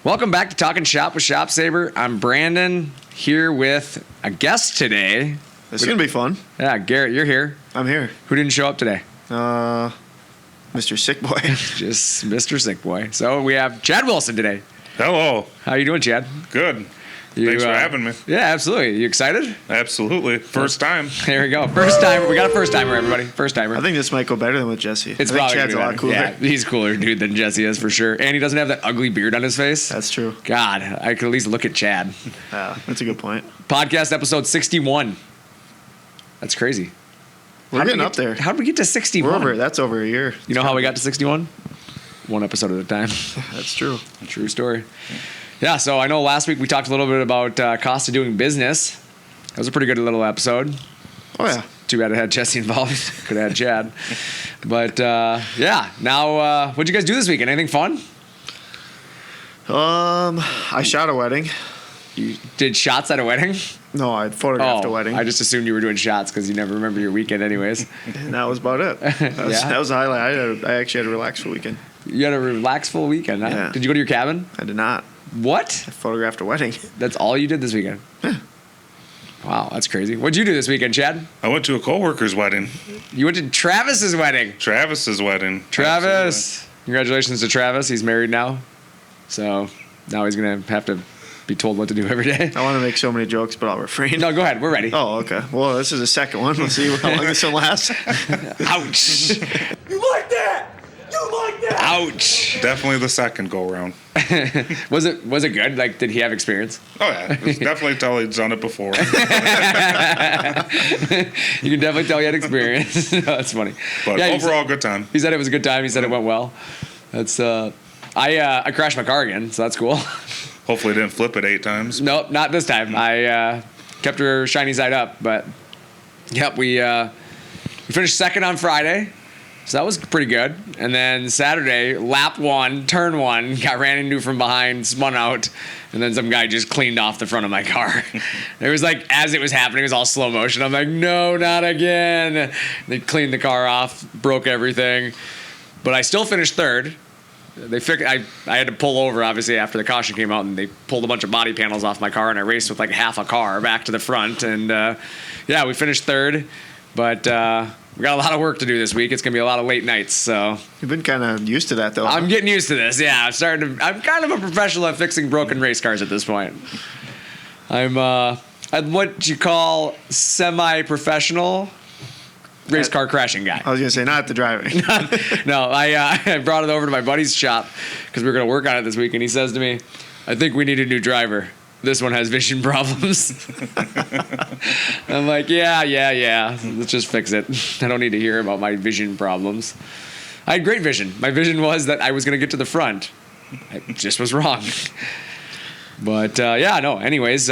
Welcome back to Talkin' Shop with ShopSabre. I'm Brandon, here with a guest today. It's going to be fun. Yeah, Garrett, you're here. I'm here. Who didn't show up today? Mr. Sick Boy. Just Mr. Sick Boy. So we have Chad Wilson today. Hello. How you doing, Chad? Good. Thanks for having me. Yeah, absolutely. You excited? Absolutely. First time. There we go. First timer. We got a first timer, everybody. First timer. I think this might go better than with Jesse. It's I think probably Chad's a lot cooler. Yeah, he's cooler dude than Jesse is for sure. And he doesn't have that ugly beard on his face. That's true. God, I could at least look at Chad. Yeah, that's a good point. Podcast episode 61. That's crazy. We're getting up there. How did we get to 61? That's over a year. You know how we got to 61? One episode at a time. That's true. True story. Yeah, so I know last week we talked a little bit about cost of doing business. That was a pretty good little episode. Oh, yeah. Too bad it had Jesse involved. Could have had Chad. But, yeah. Now, what'd you guys do this weekend? Anything fun? I shot a wedding. You did shots at a wedding? No, I photographed a wedding. I just assumed you were doing shots because you never remember your weekend anyways. And that was about it. That was the highlight. I actually had a relaxed weekend. You had a relaxed full weekend, huh? Yeah. Did you go to your cabin? I did not. What? I photographed a wedding. That's all you did this weekend? Yeah. Wow, that's crazy. What'd you do this weekend, Chad? I went to a coworker's wedding. You went to Travis's wedding. Travis's wedding. Travis. Absolutely. Congratulations to Travis. He's married now. So now he's going to have to be told what to do every day. I want to make so many jokes, but I'll refrain. No, go ahead. We're ready. Oh, okay. Well, this is the second one. We'll see how long this one lasts. Ouch. You like that? You like that? Ouch. Definitely the second go around. Was it good? Like, did he have experience? Oh, yeah. You can definitely tell he'd done it before. You can definitely tell he had experience. No, that's funny. But yeah, overall, good time. He said it was a good time. He said it went well. That's I crashed my car again, so that's cool. Hopefully didn't flip it 8 times. Nope, not this time. I kept her shiny side up, but yep, we finished second on Friday, so that was pretty good. And then Saturday, lap 1, turn 1, got ran into from behind, spun out, and then some guy just cleaned off the front of my car. It was like, as it was happening, it was all slow motion. I'm like, no, not again. They cleaned the car off, broke everything, but I still finished third. I had to pull over, obviously, after the caution came out, and they pulled a bunch of body panels off my car, and I raced with like half a car back to the front. And, yeah, we finished third. But we got a lot of work to do this week. It's going to be a lot of late nights. So You've been kind of used to that, though. I'm getting used to this. Yeah, I'm kind of a professional at fixing broken race cars at this point. I'm what you call semi-professional race car crashing guy. I was going to say, not the driving. No, I brought it over to my buddy's shop because we were going to work on it this week, and he says to me, I think we need a new driver. This one has vision problems. I'm like, yeah. Let's just fix it. I don't need to hear about my vision problems. I had great vision. My vision was that I was going to get to the front. I just was wrong. But, yeah, no. Anyways,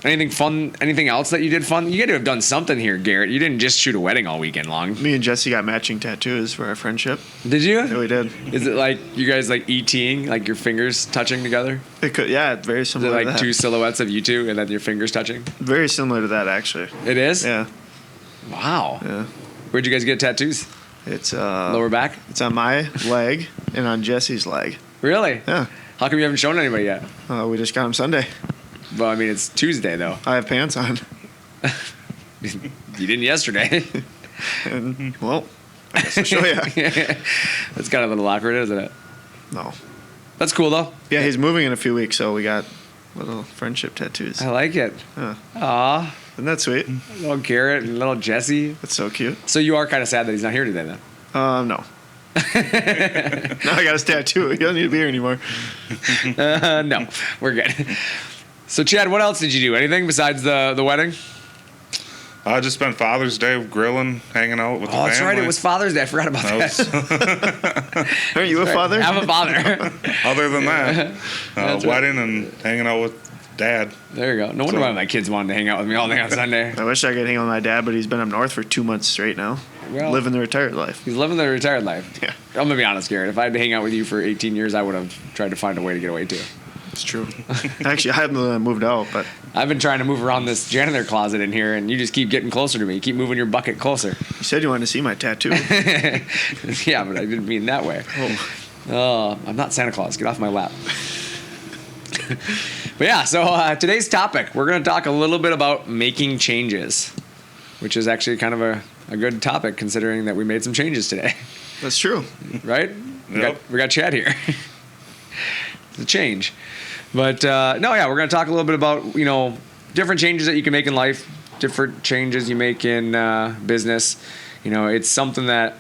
anything fun? Anything else that you did fun? You got to have done something here, Garrett. You didn't just shoot a wedding all weekend long. Me and Jesse got matching tattoos for our friendship. Did you? Yeah, we did. Is it like you guys like ETing, like your fingers touching together? It could, yeah, very Is it similar to like that. two silhouettes of you two and then your fingers touching? Very similar to that, actually. It is? Yeah. Wow. Yeah. Where'd you guys get tattoos? It's Lower back? It's on my leg and on Jesse's leg. Really? Yeah. How come you haven't shown anybody yet? We just got them Sunday. Well, I mean, it's Tuesday, though. I have pants on. You didn't yesterday. And, well, I guess I'll show you. That's kind of a little awkward, isn't it? No. That's cool, though. Yeah, he's moving in a few weeks, so we got little friendship tattoos. I like it. Huh. Aw. Isn't that sweet? Little Garrett and little Jesse. That's so cute. So you are kind of sad that he's not here today, then? No. Now I got his tattoo. He doesn't need to be here anymore. No, we're good. So, Chad, what else did you do? Anything besides the wedding? I just spent Father's Day grilling, hanging out with the family. Oh, that's right. It was Father's Day. I forgot about that. Aren't you a father? I'm a father. Other than that, wedding and hanging out with Dad. There you go. No wonder why my kids wanted to hang out with me all day on Sunday. I wish I could hang out with my dad, but he's been up north for 2 months straight now. Well, living the retired life. He's living the retired life. Yeah. I'm going to be honest, Garrett. If I had to hang out with you for 18 years, I would have tried to find a way to get away, too. It's true. Actually, I haven't moved out, but I've been trying to move around this janitor closet in here, and you just keep getting closer to me. You keep moving your bucket closer. you said you wanted to see my tattoo. Yeah, but I didn't mean that way. Oh, I'm not Santa Claus. Get off my lap. But yeah, so today's topic, we're going to talk a little bit about making changes, which is actually kind of a good topic considering that we made some changes today, That's true. right? Yep. We got Chad here. It's a change. But we're going to talk a little bit about, different changes that you can make in life, different changes you make in business. It's something that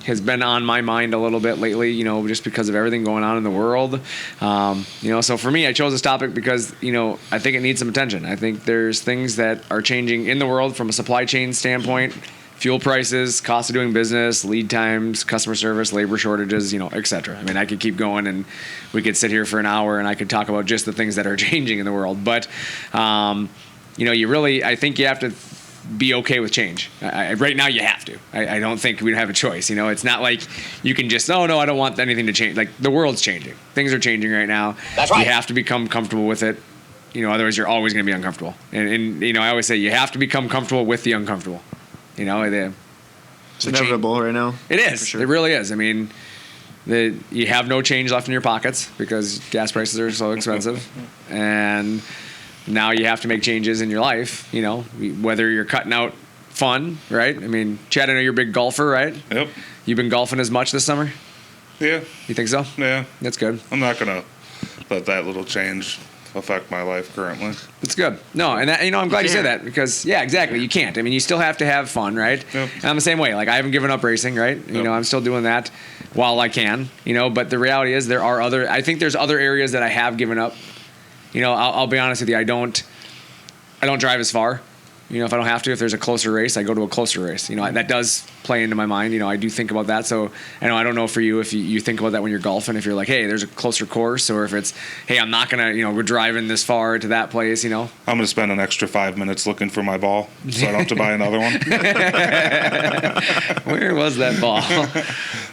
has been on my mind a little bit lately, just because of everything going on in the world. So for me, I chose this topic because, I think it needs some attention. I think there's things that are changing in the world from a supply chain standpoint, fuel prices, cost of doing business, lead times, customer service, labor shortages, et cetera. I mean, I could keep going and we could sit here for an hour and I could talk about just the things that are changing in the world. But, I think you have to be okay with change. Right now you have to. I don't think we have a choice. It's not like you can just, oh no, I don't want anything to change. Like the world's changing. Things are changing right now. That's right. You have to become comfortable with it. Otherwise you're always going to be uncomfortable. And I always say you have to become comfortable with the uncomfortable. It's inevitable right now. It is. For sure. It really is. I mean, you have no change left in your pockets because gas prices are so expensive. And now you have to make changes in your life, whether you're cutting out fun, right? I mean, Chad, I know you're a big golfer, right? Yep. You've been golfing as much this summer? Yeah. You think so? Yeah. That's good. I'm not gonna let that little change affect my life currently. It's good. No, and that, I'm glad you say that because, yeah, exactly. You can't. I mean, you still have to have fun, right? Yep. And I'm the same way. Like, I haven't given up racing, right? Yep. I'm still doing that while I can, but the reality is I think there's other areas that I have given up. I'll be honest with you. I don't drive as far. If I don't have to, if there's a closer race, I go to a closer race. That does play into my mind. I do think about that. So I don't know for you if you think about that when you're golfing, if you're like, hey, there's a closer course, or if it's, hey, I'm not going to, we're driving this far to that place, I'm going to spend an extra 5 minutes looking for my ball so I don't have to buy another one. Where was that ball?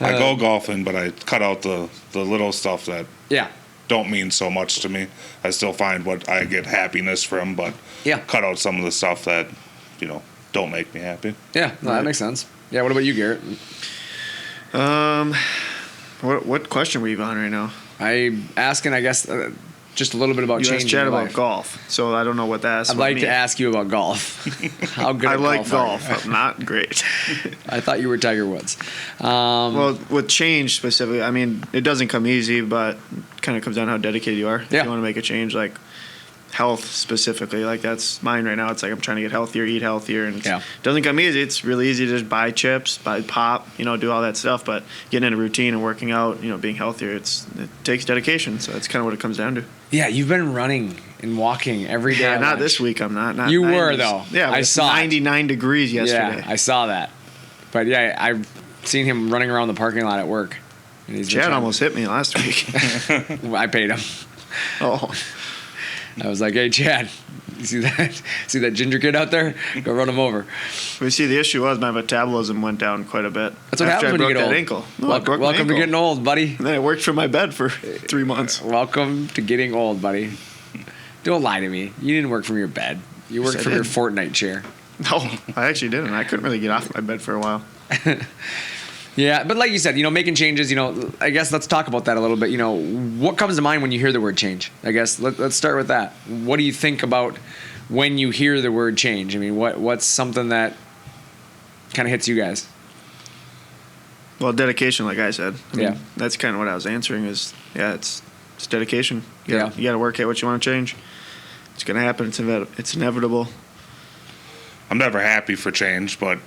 I go golfing, but I cut out the little stuff that don't mean so much to me. I still find what I get happiness from, but cut out some of the stuff that, don't make me happy. Yeah, no, that makes sense. Yeah, what about you, Garrett? What question were you on right now? I'm asking, I guess, just a little bit about You change asked Chad in your about life. golf, so I don't know what that is. I'd like to ask you about golf. How good I at like golf are you? golf. I'm not great. I thought you were Tiger Woods. Well, with change specifically, I mean, it doesn't come easy, but kind of comes down to how dedicated you are. If you want to make a change, like health specifically, like that's mine right now. It's like I'm trying to get healthier, eat healthier, and it doesn't come easy. It's really easy to just buy chips, buy pop, do all that stuff. But getting in a routine and working out, being healthier, it takes dedication. So that's kind of what it comes down to. Yeah, you've been running and walking every day. Yeah, at not lunch. this week. I'm not. You 90s. were though. Yeah, I saw 99 degrees yesterday. Yeah, I saw that. But yeah, I've seen him running around the parking lot at work. And he's Chad almost hit me last week. I paid him. Oh. I was like, hey, Chad, you see that ginger kid out there? Go run him over. We see the issue was my metabolism went down quite a bit. That's what happens when you get old. Ankle. No, Welcome to getting old, buddy. And then I worked from my bed for 3 months. Welcome to getting old, buddy. Don't lie to me. You didn't work from your bed. You worked from your Fortnite chair. No, I actually didn't. I couldn't really get off my bed for a while. Yeah, but like you said, making changes, I guess let's talk about that a little bit. What comes to mind when you hear the word change? I guess let's start with that. What do you think about when you hear the word change? I mean, what's something that kind of hits you guys? Well, dedication, like I said. I mean, Yeah. That's kind of what I was answering is, it's dedication. You got to work at what you want to change. It's going to happen. It's inevitable. I'm never happy for change, but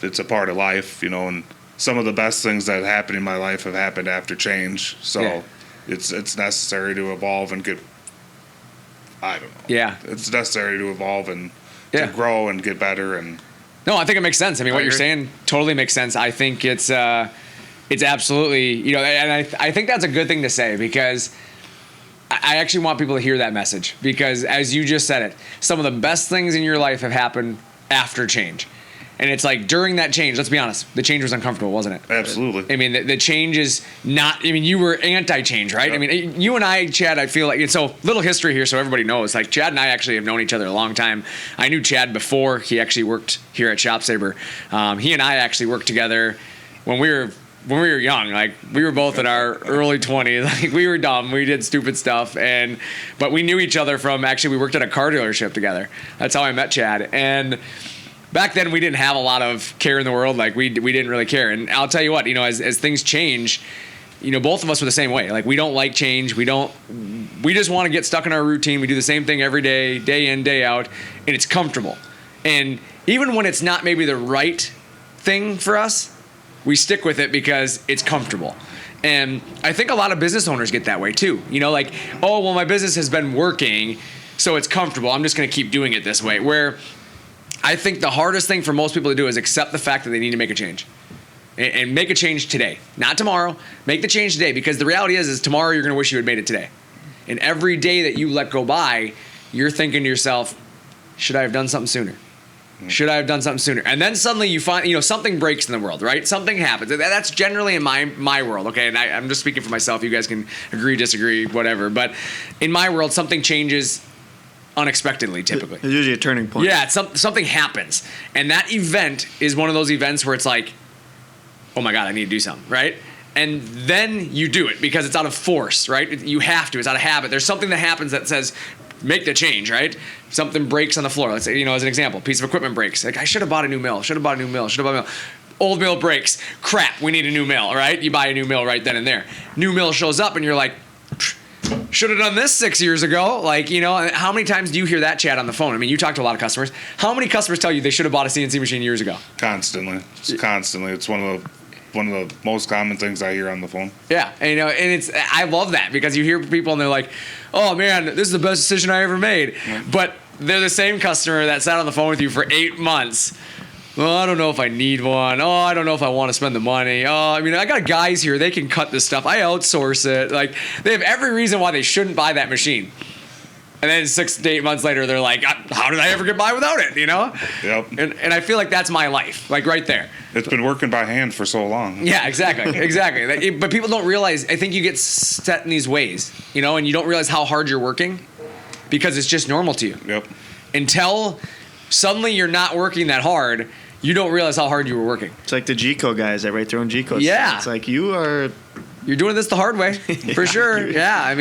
it's a part of life, and some of the best things that happen in my life have happened after change. So it's necessary to evolve and get, I don't know. Yeah. It's necessary to evolve and to grow and get better. And no, I think it makes sense. I mean, what you're saying totally makes sense. I think it's absolutely, and I think that's a good thing to say because I actually want people to hear that message because as you just said it, some of the best things in your life have happened after change. And it's like during that change, let's be honest, the change was uncomfortable, wasn't it? Absolutely. I mean, the change is not, I mean, you were anti-change, right? Yep. I mean, you and I, Chad, I feel like, so little history here so everybody knows, like Chad and I actually have known each other a long time. I knew Chad before he actually worked here at ShopSabre. He and I actually worked together when we were when we were young, like we were both in our early 20s, like we were dumb, we did stupid stuff, but we knew each other from, actually we worked at a car dealership together. That's how I met Chad. And back then we didn't have a lot of care in the world, like we didn't really care. And I'll tell you what, as things change, both of us were the same way. Like we don't like change. We just want to get stuck in our routine. We do the same thing every day, day in, day out, and it's comfortable. And even when it's not maybe the right thing for us, we stick with it because it's comfortable. And I think a lot of business owners get that way too. Like, oh, well, my business has been working, so it's comfortable. I'm just going to keep doing it this way. Where I think the hardest thing for most people to do is accept the fact that they need to make a change. And make a change today, not tomorrow. Make the change today, because the reality is tomorrow you're going to wish you had made it today. And every day that you let go by, you're thinking to yourself, should I have done something sooner? Should I have done something sooner? And then suddenly you find, something breaks in the world, right? Something happens. That's generally in my world, okay? And I'm just speaking for myself. You guys can agree, disagree, whatever. But in my world, something changes unexpectedly, typically. There's usually a turning point. Yeah, something happens. And that event is one of those events where it's like, oh my God, I need to do something, right? And then you do it because it's out of force, right? You have to. It's out of habit. There's something that happens that says, make the change, right? Something breaks on the floor. Let's say, as an example, a piece of equipment breaks. Like, I should have bought a new mill. Old mill breaks. Crap, we need a new mill, right? You buy a new mill right then and there. New mill shows up and you're like, should have done this 6 years ago. Like, how many times do you hear that chat on the phone? I mean, you talk to a lot of customers. How many customers tell you they should have bought a CNC machine years ago? Constantly. It's one of the most common things I hear on the phone. Yeah, and I love that, because you hear people and they're like, oh man, this is the best decision I ever made. Yeah. But they're the same customer that sat on the phone with you for 8 months. Well, I don't know if I need one. Oh, I don't know if I want to spend the money. Oh, I got guys here. They can cut this stuff. I outsource it. Like, they have every reason why they shouldn't buy that machine. And then 6 to 8 months later, they're like, how did I ever get by without it, Yep. And I feel like that's my life, like right there. It's been working by hand for so long. Yeah, exactly. But people don't realize, I think you get set in these ways, and you don't realize how hard you're working because it's just normal to you. Yep. Until suddenly you're not working that hard, you don't realize how hard you were working. It's like the G-code guys that write their own G-codes. Yeah. It's like you're doing this the hard way, for sure. Yeah,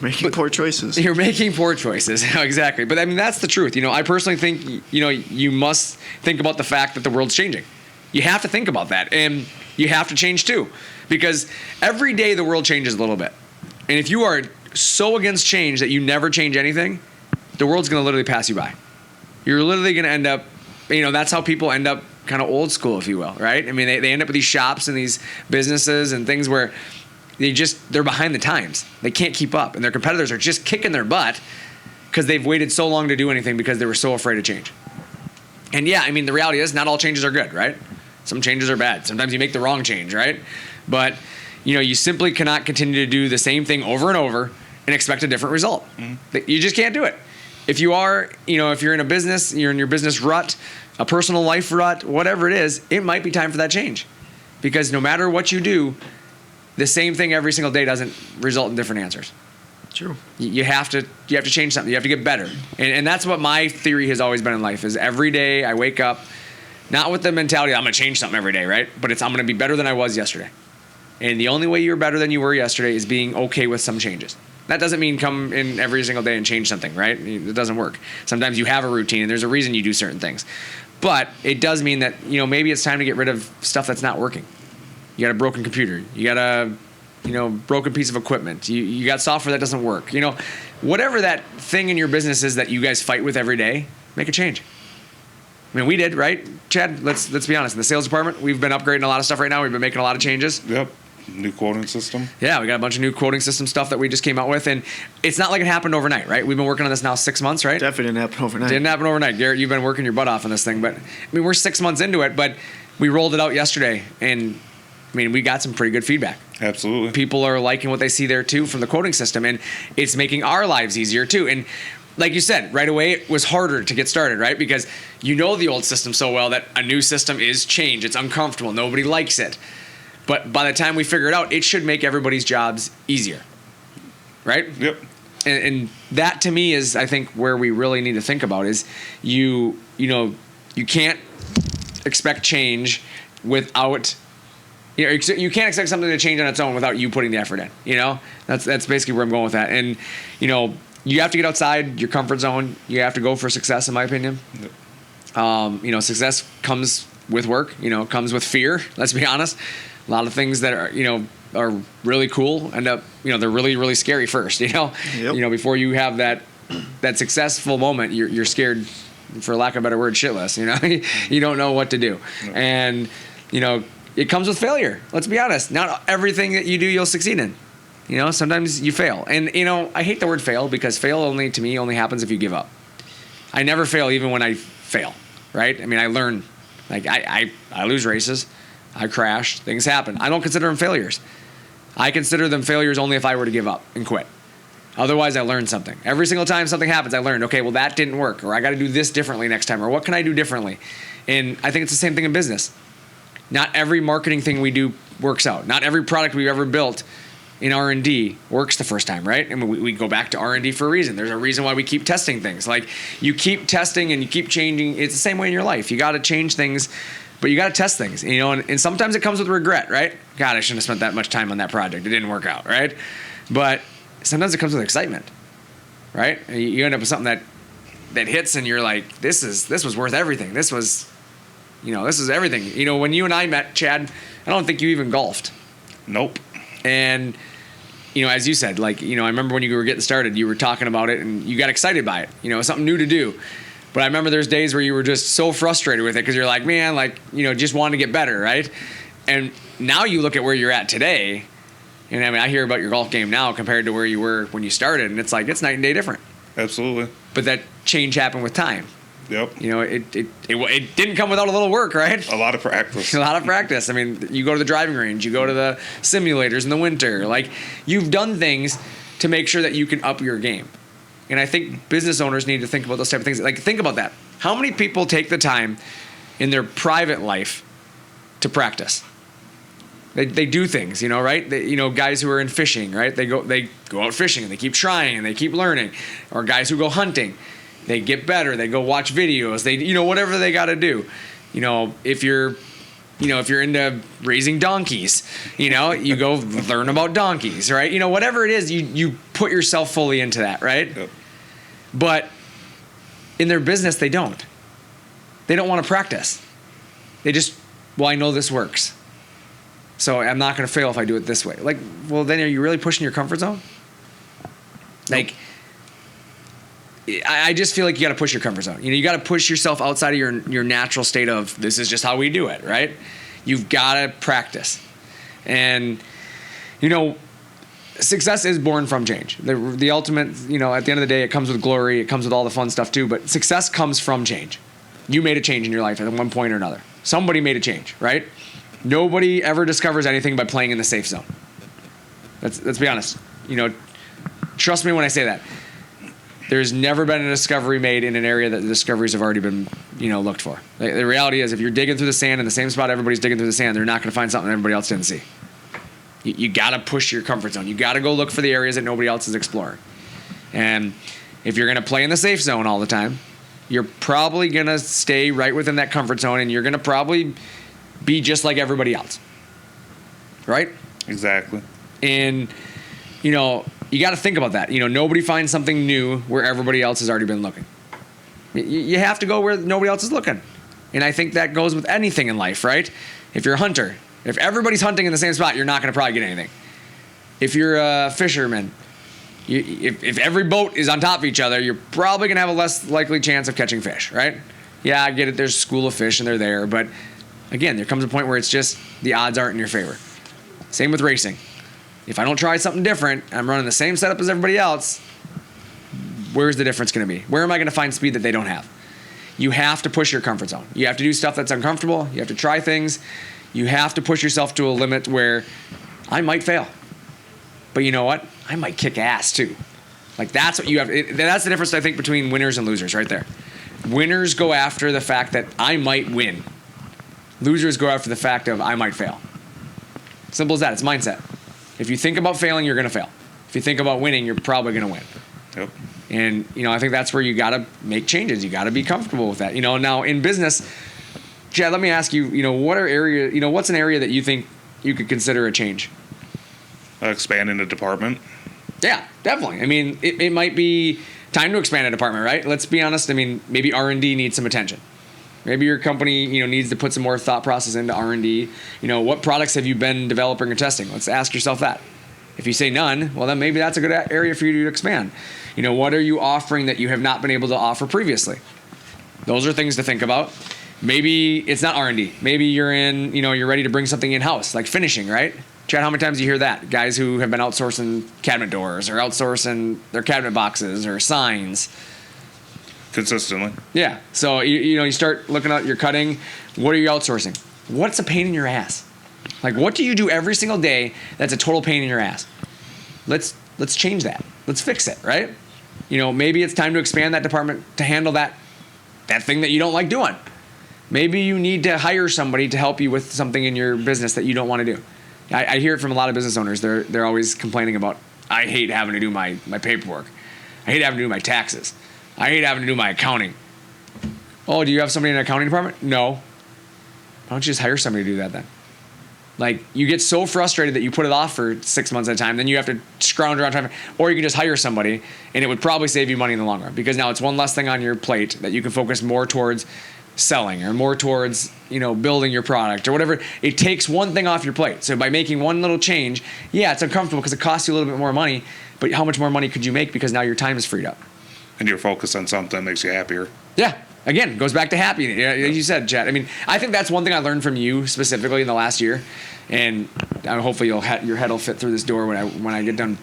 making poor choices. You're making poor choices. Exactly. But that's the truth. I personally think, you must think about the fact that the world's changing. You have to think about that. And you have to change too. Because every day the world changes a little bit. And if you are so against change that you never change anything, the world's going to literally pass you by. You're literally going to end up, that's how people end up kind of old school, if you will, right? They end up with these shops and these businesses and things where they're behind the times. They can't keep up, and their competitors are just kicking their butt because they've waited so long to do anything because they were so afraid of change. And yeah, the reality is not all changes are good, right? Some changes are bad. Sometimes you make the wrong change, right? But you simply cannot continue to do the same thing over and over and expect a different result. Mm-hmm. You just can't do it. If you are, if you're in a business, you're in your business rut, a personal life rut, whatever it is, it might be time for that change. Because no matter what you do, the same thing every single day doesn't result in different answers. True. You have to change something. You have to get better. And that's what my theory has always been in life, is every day I wake up, not with the mentality I'm going to change something every day, right? But I'm going to be better than I was yesterday. And the only way you're better than you were yesterday is being okay with some changes. That doesn't mean come in every single day and change something, right? It doesn't work. Sometimes you have a routine and there's a reason you do certain things. But it does mean that, maybe it's time to get rid of stuff that's not working. You got a broken computer. You got a, broken piece of equipment. You got software that doesn't work. Whatever that thing in your business is that you guys fight with every day, make a change. We did, right? Chad, let's be honest. In the sales department, we've been upgrading a lot of stuff right now. We've been making a lot of changes. Yep. New quoting system. Yeah, we got a bunch of new quoting system stuff that we just came out with, and it's not like it happened overnight, right? We've been working on this now 6 months, right? Definitely didn't happen overnight. Didn't happen overnight. Garrett, you've been working your butt off on this thing, but we're 6 months into it, but we rolled it out yesterday, and we got some pretty good feedback. Absolutely. People are liking what they see there too from the quoting system, and it's making our lives easier too. And like you said, right away, it was harder to get started, right? Because the old system so well that a new system is change. It's uncomfortable. Nobody likes it. But by the time we figure it out, it should make everybody's jobs easier, right? Yep. And that to me is, I think, where we really need to think about is you can't expect change without You can't expect something to change on its own without you putting the effort in. That's basically where I'm going with that. And you have to get outside your comfort zone. You have to go for success, in my opinion. Yep. Success comes with work. Comes with fear. Let's be honest. A lot of things that are really cool end up they're really, really scary first. Yep. Before you have that successful moment, you're scared, for lack of a better word, shitless. You don't know what to do. Yep. And it comes with failure. Let's be honest. Not everything that you do you'll succeed in. Sometimes you fail. And I hate the word fail, because fail to me only happens if you give up. I never fail, even when I fail. Right? I mean, I learn. Like I lose races. I crash. Things happen. I don't consider them failures. I consider them failures only if I were to give up and quit. Otherwise, I learned something. Every single time something happens, I learned, okay, well, that didn't work, or I got to do this differently next time, or what can I do differently? And I think it's the same thing in business. Not every marketing thing we do works out. Not every product we've ever built in R&D works the first time, right? And we go back to R&D for a reason. There's a reason why we keep testing things. Like, you keep testing and you keep changing. It's the same way in your life. You got to change things, but you got to test things, and sometimes it comes with regret, right? God, I shouldn't have spent that much time on that project. It didn't work out, right? But sometimes it comes with excitement, right? You end up with something that hits, and you're like, this was worth everything. This was everything. When you and I met, Chad, I don't think you even golfed. Nope. And, as you said, I remember when you were getting started, you were talking about it and you got excited by it, something new to do. But I remember there's days where you were just so frustrated with it because you're like, man, just wanting to get better, right? And now you look at where you're at today, and I hear about your golf game now compared to where you were when you started, and it's like, it's night and day different. Absolutely. But that change happened with time. Yep. It didn't come without a little work, right? A lot of practice. A lot of practice. I mean, you go to the driving range, you go to the simulators in the winter. You've done things to make sure that you can up your game. And I think business owners need to think about those type of things. Think about that. How many people take the time in their private life to practice? They do things, right? Guys who are in fishing, right? They go out fishing and they keep trying and they keep learning. Or guys who go hunting, they get better. They go watch videos. They, whatever they got to do. If you're into raising donkeys, you go learn about donkeys, right? Whatever it is, you put yourself fully into that, right? Yep. But in their business, they don't. They don't want to practice. They just, I know this works, so I'm not going to fail if I do it this way. Then are you really pushing your comfort zone? Nope. I just feel like you got to push your comfort zone. You got to push yourself outside of your natural state of, this is just how we do it, right? You've got to practice. And, success is born from change. The ultimate, at the end of the day, it comes with glory. It comes with all the fun stuff too. But success comes from change. You made a change in your life at one point or another. Somebody made a change, right? Nobody ever discovers anything by playing in the safe zone. Let's be honest. Trust me when I say that. There's never been a discovery made in an area that the discoveries have already been, looked for. The reality is, if you're digging through the sand in the same spot everybody's digging through the sand, they're not going to find something everybody else didn't see. You got to push your comfort zone. You got to go look for the areas that nobody else is exploring. And if you're going to play in the safe zone all the time, you're probably going to stay right within that comfort zone, and you're going to probably be just like everybody else. Right? Exactly. And, you got to think about that. Nobody finds something new where everybody else has already been looking. You have to go where nobody else is looking. And I think that goes with anything in life, right? If you're a hunter, if everybody's hunting in the same spot, you're not going to probably get anything. If you're a fisherman, if every boat is on top of each other, you're probably going to have a less likely chance of catching fish, right? Yeah, I get it. There's a school of fish and they're there. But again, there comes a point where it's just the odds aren't in your favor. Same with racing. If I don't try something different, I'm running the same setup as everybody else, where's the difference going to be? Where am I going to find speed that they don't have? You have to push your comfort zone. You have to do stuff that's uncomfortable. You have to try things. You have to push yourself to a limit where I might fail. But you know what? I might kick ass too. That's what you have. That's the difference, I think, between winners and losers right there. Winners go after the fact that I might win. Losers go after the fact of I might fail. Simple as that. It's mindset. If you think about failing, you're going to fail. If you think about winning, you're probably going to win. Yep. And, I think that's where you got to make changes. You got to be comfortable with that. Now in business, Chad, let me ask you, what's an area that you think you could consider a change? Expanding the department. Yeah, definitely. I mean, it might be time to expand a department, right? Let's be honest. I mean, maybe R&D needs some attention. Maybe your company, needs to put some more thought process into R&D. What products have you been developing or testing? Let's ask yourself that. If you say none, well, then maybe that's a good area for you to expand. What are you offering that you have not been able to offer previously? Those are things to think about. Maybe it's not R&D. Maybe you're you're ready to bring something in-house, like finishing, right? Chad, how many times do you hear that? Guys who have been outsourcing cabinet doors or outsourcing their cabinet boxes or signs. Consistently. Yeah. So, you start looking at your cutting. What are you outsourcing? What's a pain in your ass? Like, what do you do every single day that's a total pain in your ass? Let's change that. Let's fix it, right? Maybe it's time to expand that department to handle that thing that you don't like doing. Maybe you need to hire somebody to help you with something in your business that you don't want to do. I hear it from a lot of business owners. They're always complaining about, I hate having to do my paperwork. I hate having to do my taxes. I hate having to do my accounting. Oh, do you have somebody in the accounting department? No. Why don't you just hire somebody to do that then? Like, you get so frustrated that you put it off for 6 months at a time, then you have to scrounge around trying, or you can just hire somebody, and it would probably save you money in the long run, because now it's one less thing on your plate that you can focus more towards selling or more towards, building your product or whatever. It takes one thing off your plate. So by making one little change, yeah, it's uncomfortable because it costs you a little bit more money, but how much more money could you make because now your time is freed up? And you're focused on something that makes you happier. Yeah. Again, goes back to happiness. As you said, Chad. I mean, I think that's one thing I learned from you specifically in the last year, and hopefully your head will fit through this door when I get done,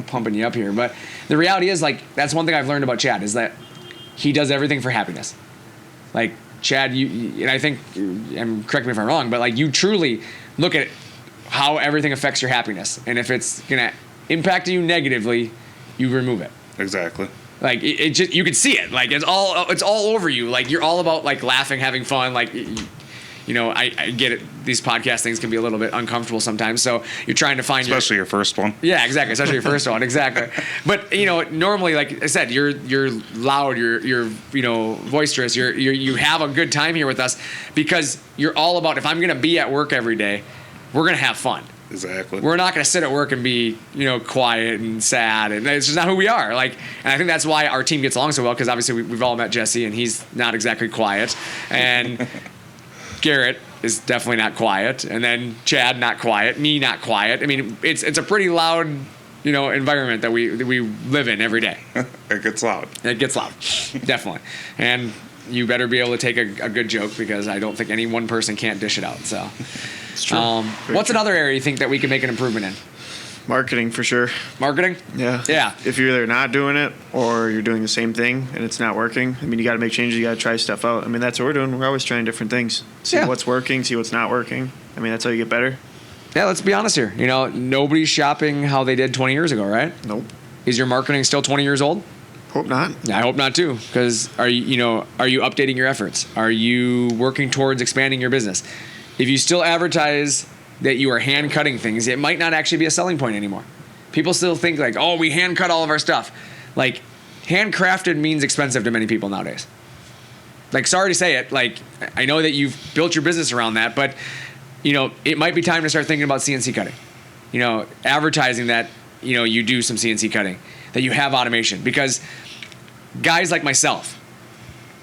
pumping you up here. But the reality is, like, that's one thing I've learned about Chad is that he does everything for happiness. Like, Chad, and I think, and correct me if I'm wrong, but like, you truly look at how everything affects your happiness, and if it's gonna impact you negatively, you remove it. Exactly. Like, it just, you can see it. Like, it's all over you. Like, you're all about, like, laughing, having fun. Like, I get it. These podcast things can be a little bit uncomfortable sometimes. So you're trying to find especially your first one. Yeah, exactly. Especially your first one. Exactly. But, normally, like I said, you're loud, you're boisterous. You have a good time here with us because you're all about, if I'm going to be at work every day, we're going to have fun. Exactly. We're not going to sit at work and be, quiet and sad, and it's just not who we are. Like, and I think that's why our team gets along so well, because obviously we've all met Jesse, and he's not exactly quiet, and Garrett is definitely not quiet, and then Chad not quiet, me not quiet. I mean, it's a pretty loud, environment that we live in every day. It gets loud. It gets loud, definitely, and you better be able to take a good joke, because I don't think any one person can't dish it out. So. It's true. What's another area you think that we can make an improvement in? Marketing, for sure. Marketing? Yeah. Yeah. If you're either not doing it or you're doing the same thing and it's not working, I mean, you got to make changes. You got to try stuff out. I mean, that's what we're doing. We're always trying different things. See what's working, see what's not working. I mean, that's how you get better. Yeah, let's be honest here. Nobody's shopping how they did 20 years ago, right? Nope. Is your marketing still 20 years old? Hope not. Yeah, I hope not too. Because are you updating your efforts? Are you working towards expanding your business? If you still advertise that you are hand cutting things, it might not actually be a selling point anymore. People still think like, oh, we hand cut all of our stuff. Like, handcrafted means expensive to many people nowadays. Like, sorry to say it, like, I know that you've built your business around that, but it might be time to start thinking about CNC cutting. Advertising that, you do some CNC cutting, that you have automation. Because guys like myself,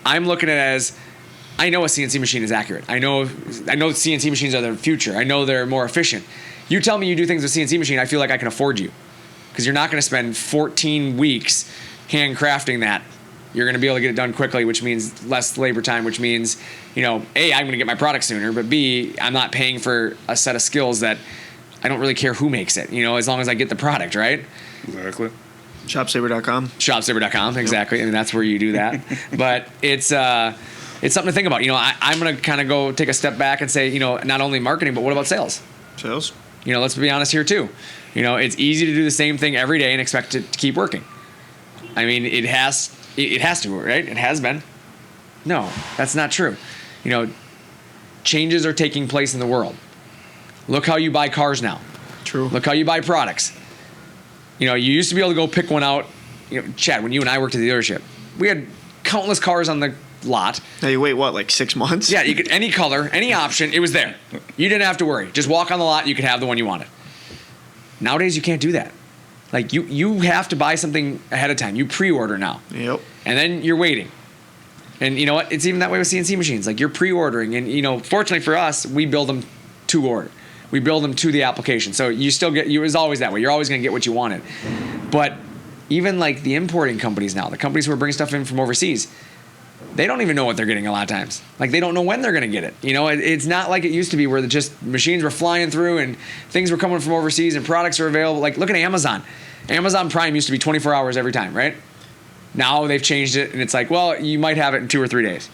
I'm looking at it as, I know a CNC machine is accurate. I know CNC machines are the future. I know they're more efficient. You tell me you do things with CNC machine, I feel like I can afford you. Because you're not going to spend 14 weeks handcrafting that. You're going to be able to get it done quickly, which means less labor time, which means, A, I'm going to get my product sooner, but B, I'm not paying for a set of skills that I don't really care who makes it, as long as I get the product, right? Exactly. ShopSabre.com. ShopSabre.com, exactly. Yep. And that's where you do that. But it's something to think about. I'm going to kind of go take a step back and say, not only marketing, but what about sales? Sales. Let's be honest here too. It's easy to do the same thing every day and expect it to keep working. I mean, it has to, right? It has been. No, that's not true. Changes are taking place in the world. Look how you buy cars now. True. Look how you buy products. You used to be able to go pick one out. Chad, when you and I worked at the dealership, we had countless cars on the lot. Now you wait, what, like 6 months? Yeah, you could any color, any option, it was there. You didn't have to worry. Just walk on the lot, you could have the one you wanted. Nowadays, you can't do that. Like, you have to buy something ahead of time. You pre-order now. Yep. And then you're waiting. And you know what? It's even that way with CNC machines. Like, you're pre-ordering. And, you know, fortunately for us, we build them to order. We build them to the application. So you still get, it was always that way. You're always going to get what you wanted. But even like the importing companies now, the companies who are bringing stuff in from overseas, they don't even know what they're getting a lot of times. Like, they don't know when they're going to get it. You know, it's not like it used to be where just machines were flying through and things were coming from overseas and products are available. Like, look at Amazon. Amazon Prime used to be 24 hours every time, right? Now they've changed it, and it's like, well, you might have it in 2 or 3 days.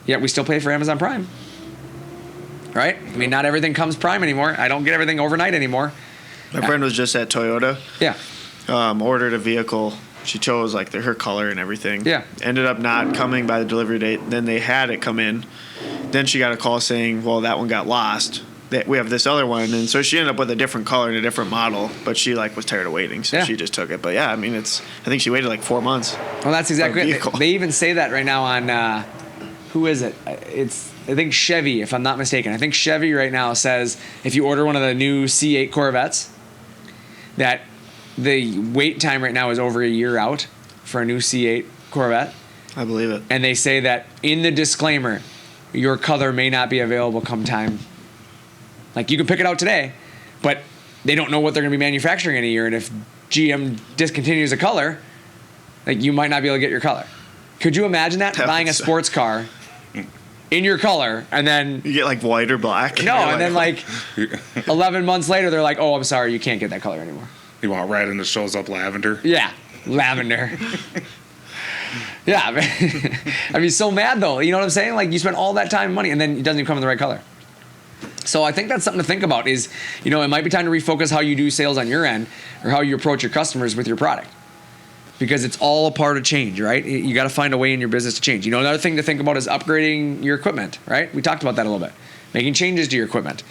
Yet we still pay for Amazon Prime, right? I mean, not everything comes Prime anymore. I don't get everything overnight anymore. My friend was just at Toyota. Yeah. Ordered a vehicle. She chose like her color and everything. Yeah. Ended up not coming by the delivery date. Then they had it come in. Then she got a call saying, well, that one got lost. We have this other one. And so she ended up with a different color and a different model, but she like was tired of waiting. So she just took it. But yeah, I mean, I think she waited like 4 months. Well, that's exactly it. They even say that right now on, who is it? It's, I think Chevy, if I'm not mistaken. I think Chevy right now says if you order one of the new C8 Corvettes, that the wait time right now is over a year out for a new C8 Corvette. I believe it. And they say that in the disclaimer, your color may not be available come time. Like, you can pick it out today, but they don't know what they're going to be manufacturing in a year. And if GM discontinues a color, like, you might not be able to get your color. Could you imagine that? Buying a sports car in your color, and then you get like white or black. No, and then like 11 months later, they're like, "Oh, I'm sorry, you can't get that color anymore." You want red and it shows up lavender? Yeah, lavender. Yeah, I'd be so mad though. You know what I'm saying? Like, you spent all that time and money, and then it doesn't even come in the right color. So I think that's something to think about. Is, you know, it might be time to refocus how you do sales on your end, or how you approach your customers with your product. Because it's all a part of change, right? You got to find a way in your business to change. You know, another thing to think about is upgrading your equipment, right? We talked about that a little bit. Making changes to your equipment.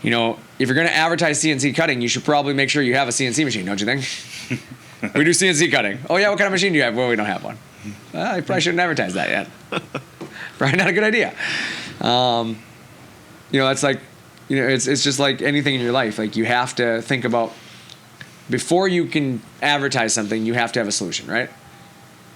You know, if you're going to advertise CNC cutting, you should probably make sure you have a CNC machine, don't you think? We do CNC cutting. Oh, yeah, what kind of machine do you have? Well, we don't have one. Well, you probably shouldn't advertise that yet. Probably not a good idea. You know, that's like, you know, it's just like anything in your life. Like, you have to think about, before you can advertise something, you have to have a solution, right?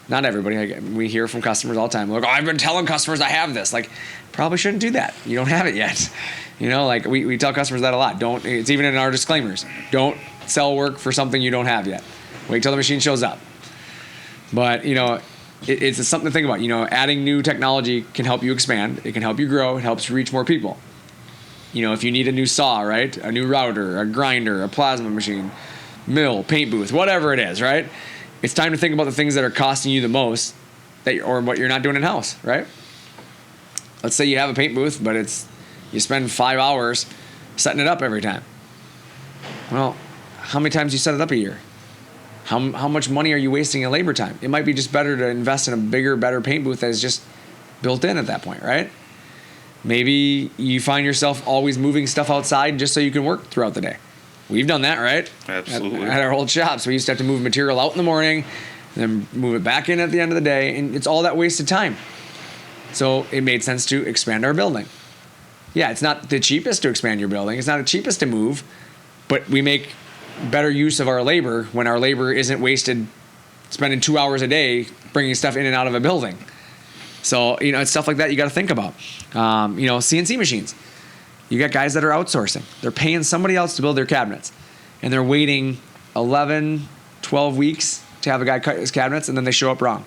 Not everybody. We hear from customers all the time. Like, oh, I've been telling customers I have this. Like, probably shouldn't do that. You don't have it yet. You know, like we tell customers that a lot. Don't. It's even in our disclaimers. Don't sell work for something you don't have yet. Wait till the machine shows up. But, you know, it's something to think about. You know, adding new technology can help you expand. It can help you grow. It helps you reach more people. You know, if you need a new saw, right? A new router, a grinder, a plasma machine, mill, paint booth, whatever it is, right? It's time to think about the things that are costing you the most, or what you're not doing in-house, right? Let's say you have a paint booth, but you spend 5 hours setting it up every time. Well, how many times do you set it up a year? How much money are you wasting in labor time? It might be just better to invest in a bigger, better paint booth that is just built in at that point, right? Maybe you find yourself always moving stuff outside just so you can work throughout the day. We've done that, right? Absolutely. At our old shops, we used to have to move material out in the morning, and then move it back in at the end of the day, and it's all that wasted time. So it made sense to expand our building. Yeah, it's not the cheapest to expand your building. It's not the cheapest to move, but we make better use of our labor when our labor isn't wasted spending 2 hours a day bringing stuff in and out of a building. So, you know, it's stuff like that you got to think about. You know, CNC machines. You got guys that are outsourcing. They're paying somebody else to build their cabinets, and they're waiting 11, 12 weeks to have a guy cut his cabinets, and then they show up wrong.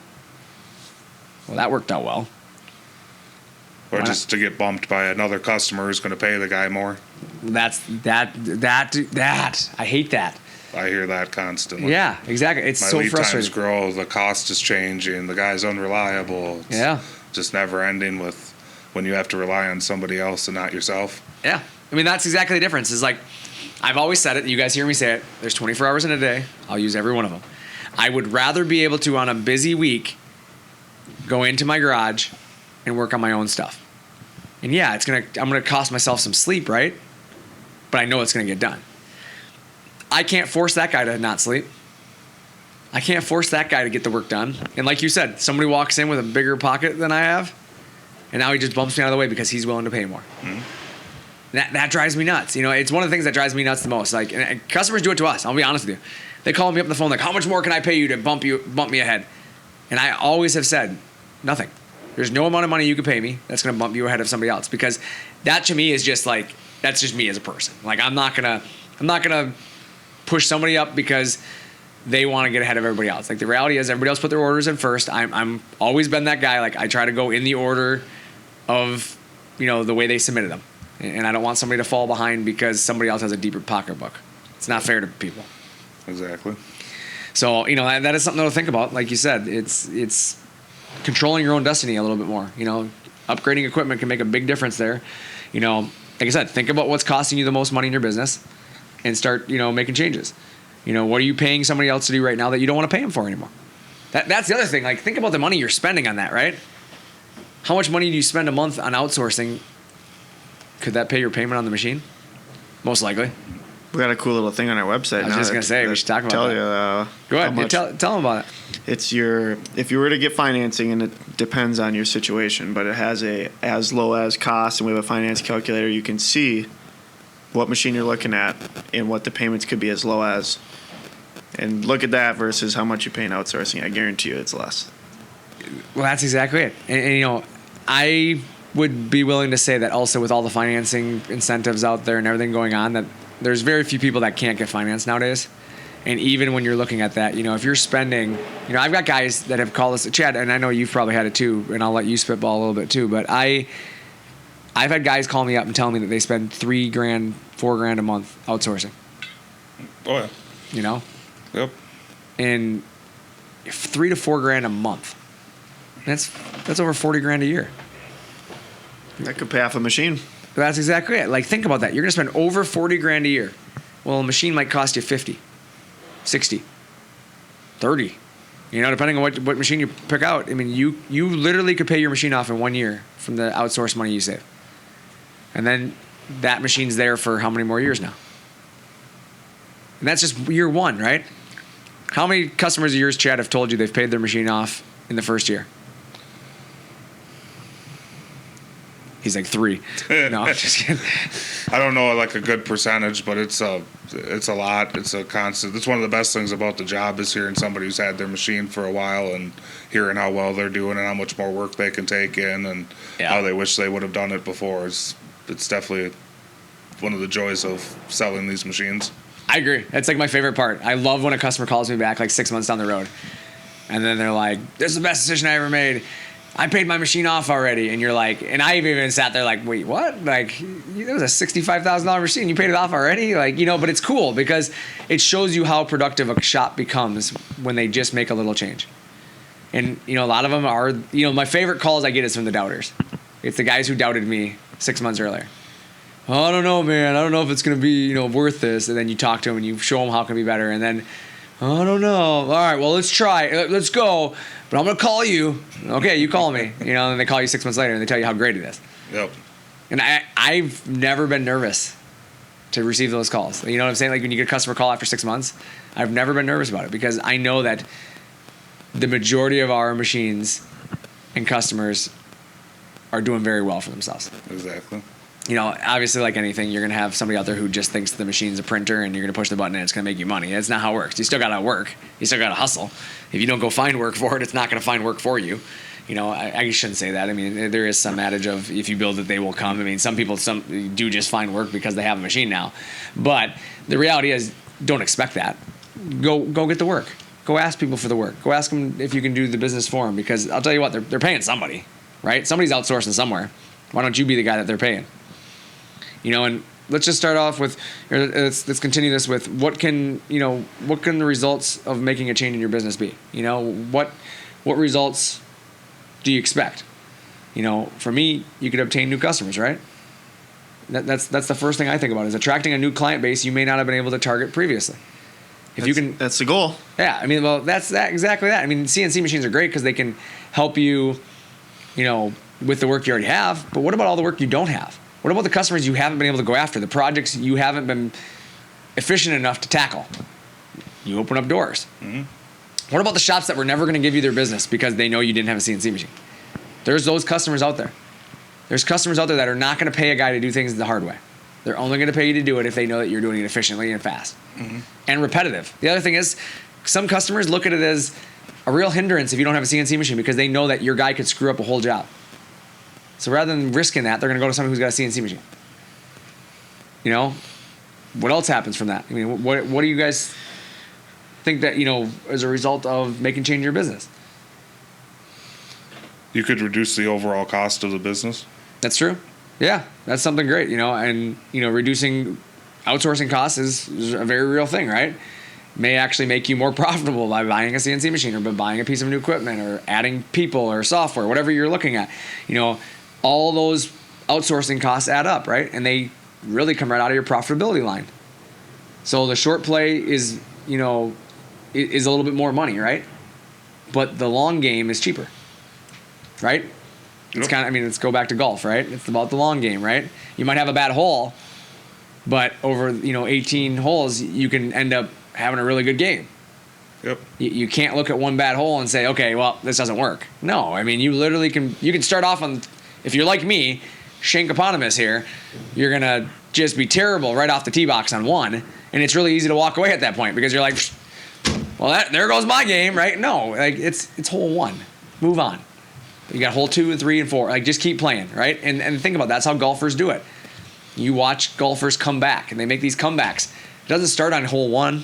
Well, that worked out well. Or just to get bumped by another customer who's going to pay the guy more. That. I hate that. I hear that constantly. Yeah, exactly. It's My so lead frustrating. times grow, the cost is changing, the guy's unreliable. It's just never ending with when you have to rely on somebody else and not yourself. Yeah. I mean, that's exactly the difference. Is like, I've always said it. You guys hear me say it. There's 24 hours in a day. I'll use every one of them. I would rather be able to, on a busy week, go into my garage and work on my own stuff. And yeah, I'm gonna cost myself some sleep, right? But I know it's gonna get done. I can't force that guy to not sleep. I can't force that guy to get the work done. And like you said, somebody walks in with a bigger pocket than I have, and now he just bumps me out of the way because he's willing to pay more. Mm-hmm. That drives me nuts. It's one of the things that drives me nuts the most. Like, and customers do it to us. I'll be honest with you. They call me up on the phone like, how much more can I pay you to bump me ahead? And I always have said, nothing. There's no amount of money you can pay me that's going to bump you ahead of somebody else, because that to me is just like, that's just me as a person. Like, I'm not gonna push somebody up because they want to get ahead of everybody else. Like, the reality is everybody else put their orders in first. I'm always been that guy. Like, I try to go in the order of, the way they submitted them. And I don't want somebody to fall behind because somebody else has a deeper pocketbook. It's not fair to people. Exactly. So, that is something to think about. Like you said, it's controlling your own destiny a little bit more. Upgrading equipment can make a big difference there. Like I said, think about what's costing you the most money in your business and start, making changes. What are you paying somebody else to do right now that you don't want to pay them for anymore? That's the other thing. Like, think about the money you're spending on that, right? How much money do you spend a month on outsourcing? Could that pay your payment on the machine? Most likely. We got a cool little thing on our website. I was just going to say, we should talk about that. Go ahead. Tell them about it. It's if you were to get financing, and it depends on your situation, but it has a as low as cost, and we have a finance calculator. You can see what machine you're looking at and what the payments could be as low as. And look at that versus how much you pay in outsourcing. I guarantee you it's less. Well, that's exactly it. And I would be willing to say that also with all the financing incentives out there and everything going on, that there's very few people that can't get financed nowadays. And even when you're looking at that, if you're spending, I've got guys that have called us, Chad, and I know you've probably had it too, and I'll let you spitball a little bit too, but I've had guys call me up and tell me that they spend $3,000, $4,000 a month outsourcing. Oh yeah. Yep. And $3,000 to $4,000 a month. That's over $40,000 a year. That could pay off a machine. That's exactly it. Like, think about that. You're going to spend over $40,000 a year. Well, a machine might cost you 50, 60, 30. Depending on what machine you pick out. I mean, you literally could pay your machine off in 1 year from the outsourced money you save. And then that machine's there for how many more years now? And that's just year one, right? How many customers of yours, Chad, have told you they've paid their machine off in the first year? He's like 3. No, I'm just kidding. I don't know like a good percentage, but it's a lot. It's a constant. It's one of the best things about the job is hearing somebody who's had their machine for a while and hearing how well they're doing and how much more work they can take in and how they wish they would have done it before. It's definitely one of the joys of selling these machines. I agree. That's like my favorite part. I love when a customer calls me back like 6 months down the road, and then they're like, "This is the best decision I ever made. I paid my machine off already." And you're like, and I even sat there like, wait, what? Like, it was a $65,000 machine. You paid it off already? Like, but it's cool because it shows you how productive a shop becomes when they just make a little change. And, a lot of them are, my favorite calls I get is from the doubters. It's the guys who doubted me 6 months earlier. "Oh, I don't know, man. I don't know if it's going to be, worth this." And then you talk to them and you show them how it can be better. And then, "Oh, I don't know. All right, well, let's try. Let's go. But I'm going to call you." "Okay, you call me." And they call you 6 months later and they tell you how great it is. Yep. And I've never been nervous to receive those calls. You know what I'm saying? Like when you get a customer call after 6 months, I've never been nervous about it because I know that the majority of our machines and customers are doing very well for themselves. Exactly. Obviously, like anything, you're going to have somebody out there who just thinks the machine's a printer and you're going to push the button and it's going to make you money. That's not how it works. You still got to work. You still got to hustle. If you don't go find work for it, it's not going to find work for you. I shouldn't say that. I mean, there is some adage of if you build it, they will come. I mean, some people do just find work because they have a machine now. But the reality is, don't expect that. Go get the work. Go ask people for the work. Go ask them if you can do the business for them because I'll tell you what, they're paying somebody, right? Somebody's outsourcing somewhere. Why don't you be the guy that they're paying? And let's just start off with, let's continue this with what can the results of making a change in your business be? What results do you expect? For me, you could obtain new customers, right? That's the first thing I think about is attracting a new client base you may not have been able to target previously. That's the goal. Yeah, I mean, well, that's exactly that. I mean, CNC machines are great because they can help you, with the work you already have. But what about all the work you don't have? What about the customers you haven't been able to go after, the projects you haven't been efficient enough to tackle? You open up doors. Mm-hmm. What about the shops that were never going to give you their business because they know you didn't have a CNC machine? There's those customers out there. There's customers out there that are not going to pay a guy to do things the hard way. They're only going to pay you to do it if they know that you're doing it efficiently and fast and repetitive. The other thing is some customers look at it as a real hindrance if you don't have a CNC machine because they know that your guy could screw up a whole job. So rather than risking that, they're going to go to someone who's got a CNC machine. You know, what else happens from that? I mean, what do you guys think that, you know, as a result of making change in your business? You could reduce the overall cost of the business. That's true. Yeah, that's something great, you know, and, you know, reducing outsourcing costs is a very real thing, right? May actually make you more profitable by buying a CNC machine or by buying a piece of new equipment or adding people or software, whatever you're looking at. You know, all those outsourcing costs add up, right? And they really come right out of your profitability line. So the short play is, you know, is a little bit more money, right? But the long game is cheaper, right? It's kind of, I mean, let's go back to golf, right? It's about the long game, right? You might have a bad hole, but over, you know, 18 holes, you can end up having a really good game. Yep. You can't look at one bad hole and say, okay, well, this doesn't work. No, I mean, you literally can, you can start off on, if you're like me, Shankoponymous here, you're going to just be terrible right off the tee box on one, and it's really easy to walk away at that point because you're like, well, there goes my game, right? No, like it's hole one. Move on. You got hole 2 and 3 and 4. Like, just keep playing, right? And think about it. That's how golfers do it. You watch golfers come back, and they make these comebacks. It doesn't start on hole 1,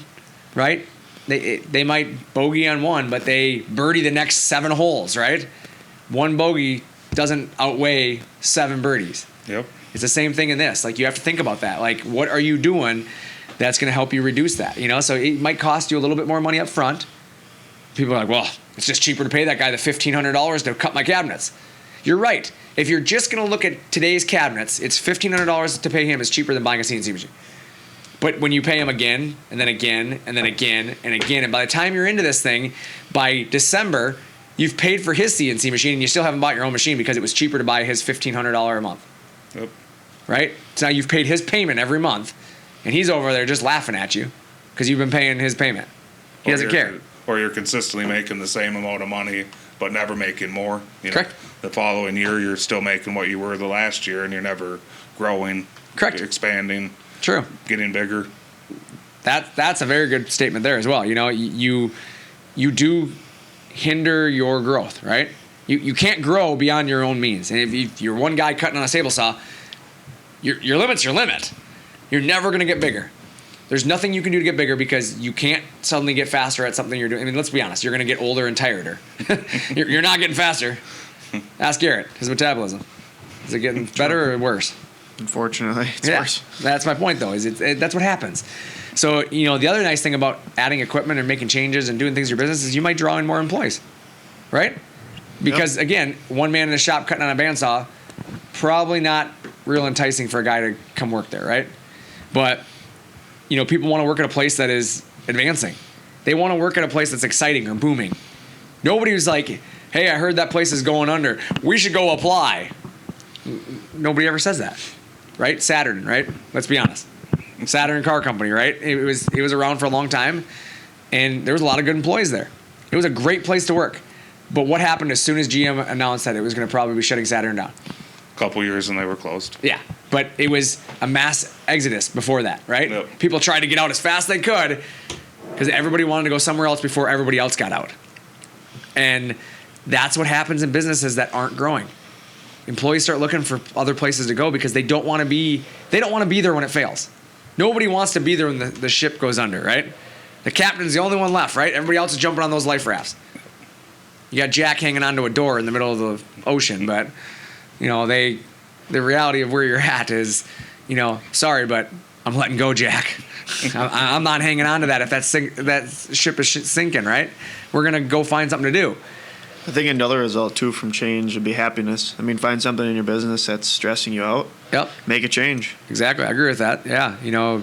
right? They might bogey on 1, but they birdie the next 7 holes, right? 1 bogey doesn't outweigh 7 birdies. Yep. It's the same thing in this. Like, you have to think about that. Like, what are you doing that's going to help you reduce that? You know, so it might cost you a little bit more money up front. People are like, well, it's just cheaper to pay that guy the $1,500 to cut my cabinets. You're right. If you're just going to look at today's cabinets, it's $1,500 to pay him is cheaper than buying a CNC machine. But when you pay him again, and then again, and then again, and again, and by the time you're into this thing, by December, you've paid for his CNC machine, and you still haven't bought your own machine because it was cheaper to buy his $1,500 a month. Yep. Right? So now you've paid his payment every month, and he's over there just laughing at you because you've been paying his payment. He doesn't care. Or you're consistently making the same amount of money, but never making more. You know, correct. The following year, you're still making what you were the last year, and you're never growing. Correct. Expanding. True. Getting bigger. That's a very good statement there as well. You know, you do hinder your growth, right? You can't grow beyond your own means. And if you're one guy cutting on a table saw, your limit's your limit. You're never going to get bigger. There's nothing you can do to get bigger because you can't suddenly get faster at something you're doing. I mean, let's be honest. You're going to get older and tireder. You're not getting faster. Ask Garrett, his metabolism. Is it getting better or worse? Unfortunately, it's worse. That's my point, though. That's what happens. So, you know, the other nice thing about adding equipment and making changes and doing things in your business is you might draw in more employees, right? Because, again, one man in a shop cutting on a bandsaw, probably not real enticing for a guy to come work there, right? But, you know, people want to work at a place that is advancing. They want to work at a place that's exciting or booming. Nobody was like, hey, I heard that place is going under. We should go apply. Nobody ever says that, right? Saturn, right? Let's be honest. Saturn Car Company, right? It was around for a long time, and there was a lot of good employees there. It was a great place to work. But what happened as soon as GM announced that it was going to probably be shutting Saturn down? A couple years and they were closed. Yeah, but it was a mass exodus before that, right? Yep. People tried to get out as fast as they could because everybody wanted to go somewhere else before everybody else got out. And that's what happens in businesses that aren't growing. Employees start looking for other places to go because they don't want to be there when it fails. Nobody wants to be there when the ship goes under, right? The captain's the only one left, right? Everybody else is jumping on those life rafts. You got Jack hanging onto a door in the middle of the ocean, but you know, the reality of where you're at is, you know, sorry, but I'm letting go, Jack. I'm not hanging on to that if that ship is sinking, right? We're going to go find something to do. I think another result, too, from change would be happiness. I mean, find something in your business that's stressing you out. Yep. Make a change. Exactly. I agree with that. Yeah. You know,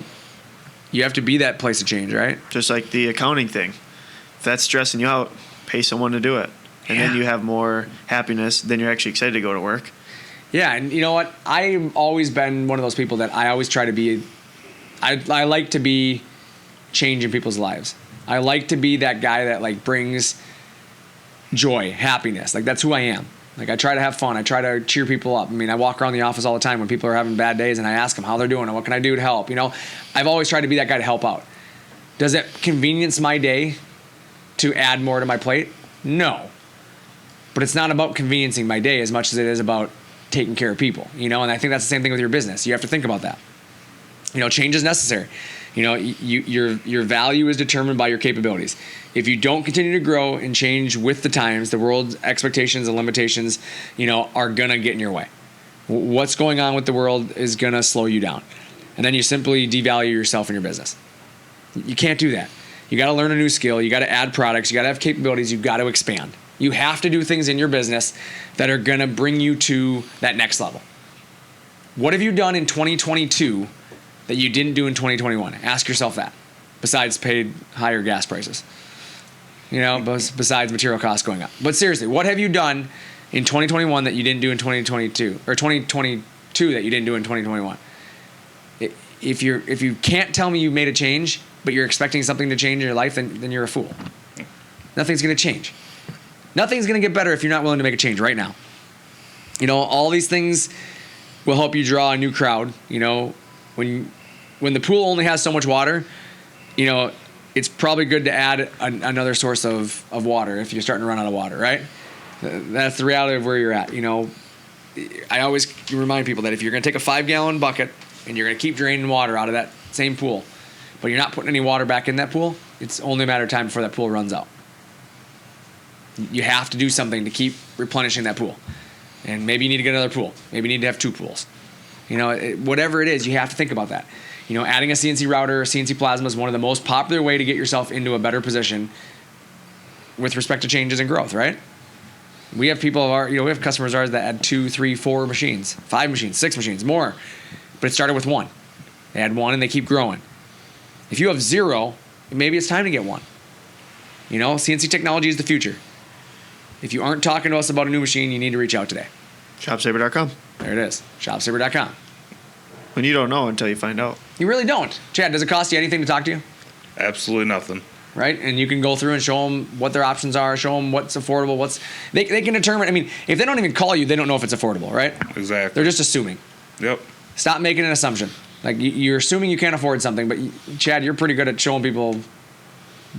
you have to be that place of change, right? Just like the accounting thing. If that's stressing you out, pay someone to do it. And then you have more happiness. Then you're actually excited to go to work. Yeah. And you know what? I've always been one of those people that I always try to be, I like to be changing people's lives. I like to be that guy that like brings joy, happiness. Like that's who I am. Like I try to have fun. I try to cheer people up. I mean, I walk around the office all the time when people are having bad days and I ask them how they're doing and what can I do to help. You know, I've always tried to be that guy to help out. Does it convenience my day to add more to my plate? No. But it's not about conveniencing my day as much as it is about taking care of people, you know, and I think that's the same thing with your business. You have to think about that. You know, change is necessary. You know, your value is determined by your capabilities. If you don't continue to grow and change with the times, the world's expectations and limitations, you know, are going to get in your way. What's going on with the world is going to slow you down. And then you simply devalue yourself and your business. You can't do that. You got to learn a new skill. You got to add products. You got to have capabilities. You got to expand. You have to do things in your business that are going to bring you to that next level. What have you done in 2022 that you didn't do in 2021? Ask yourself that. Besides paid higher gas prices. You know, besides material costs going up. But seriously, what have you done in 2021 that you didn't do in 2022 or 2022 that you didn't do in 2021? If you can't tell me you made a change, but you're expecting something to change in your life, then you're a fool. Nothing's going to change. Nothing's going to get better if you're not willing to make a change right now. You know, all these things will help you draw a new crowd. You know, when the pool only has so much water, you know, it's probably good to add another source of water if you're starting to run out of water, right? That's the reality of where you're at. You know, I always remind people that if you're going to take a 5-gallon bucket and you're going to keep draining water out of that same pool, but you're not putting any water back in that pool, it's only a matter of time before that pool runs out. You have to do something to keep replenishing that pool. And maybe you need to get another pool. Maybe you need to have 2 pools. You know, whatever it is, you have to think about that. You know, adding a CNC router or CNC plasma is one of the most popular way to get yourself into a better position with respect to changes and growth, right? We have people of our, you know, we have customers of ours that add 2, 3, 4 machines, 5 machines, 6 machines, more. But it started with 1. They add 1 and they keep growing. If you have 0, maybe it's time to get 1. You know, CNC technology is the future. If you aren't talking to us about a new machine, you need to reach out today. ShopSabre.com. There it is. ShopSabre.com. When you don't know until you find out. You really don't. Chad, does it cost you anything to talk to you? Absolutely nothing. Right? And you can go through and show them what their options are, show them what's affordable, they can determine. I mean, if they don't even call you, they don't know if it's affordable, right? Exactly. They're just assuming. Yep. Stop making an assumption. Like, you're assuming you can't afford something, but Chad, you're pretty good at showing people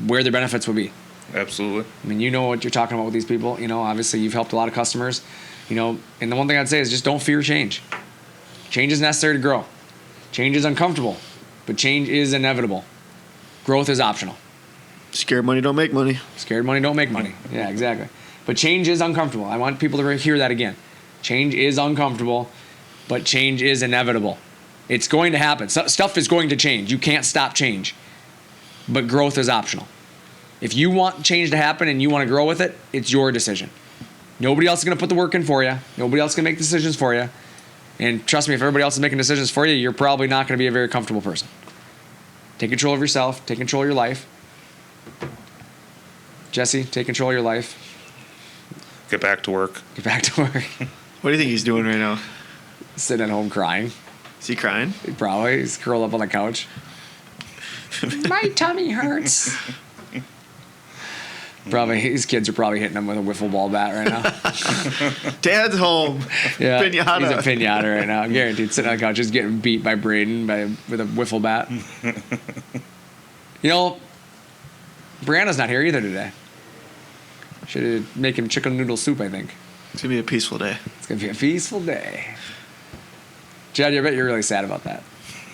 where their benefits would be. Absolutely. I mean, you know what you're talking about with these people. You know, obviously you've helped a lot of customers. You know, and the one thing I'd say is just don't fear change. Change is necessary to grow. Change is uncomfortable, but change is inevitable. Growth is optional. Scared money don't make money. Scared money don't make money. Yeah, exactly. But change is uncomfortable. I want people to hear that again. Change is uncomfortable, but change is inevitable. It's going to happen. Stuff is going to change. You can't stop change. But growth is optional. If you want change to happen and you want to grow with it, it's your decision. Nobody else is going to put the work in for you. Nobody else is going to make decisions for you. And trust me, if everybody else is making decisions for you, you're probably not going to be a very comfortable person. Take control of yourself. Take control of your life. Jesse, take control of your life. Get back to work. Get back to work. What do you think he's doing right now? Sitting at home crying. Is he crying? Probably. He's curled up on the couch. My tummy hurts. Probably his kids are probably hitting him with a wiffle ball bat right now. Dad's home. Yeah, Pinata. he's a pinata right now. I'm guaranteed sitting on the couch just getting beat by Braden with a wiffle bat. You know, Brianna's not here either today. Should make him chicken noodle soup, I think. It's going to be a peaceful day. It's going to be a peaceful day. Jed, I bet you're really sad about that.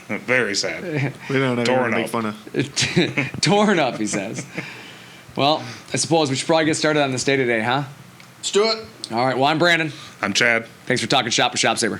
Very sad. We don't have Torn to make up. fun of. Torn up, he says. Well, I suppose we should probably get started on this day today, huh? Let's do it. All right. Well, I'm Brandon. I'm Chad. Thanks for talking shop with ShopSabre.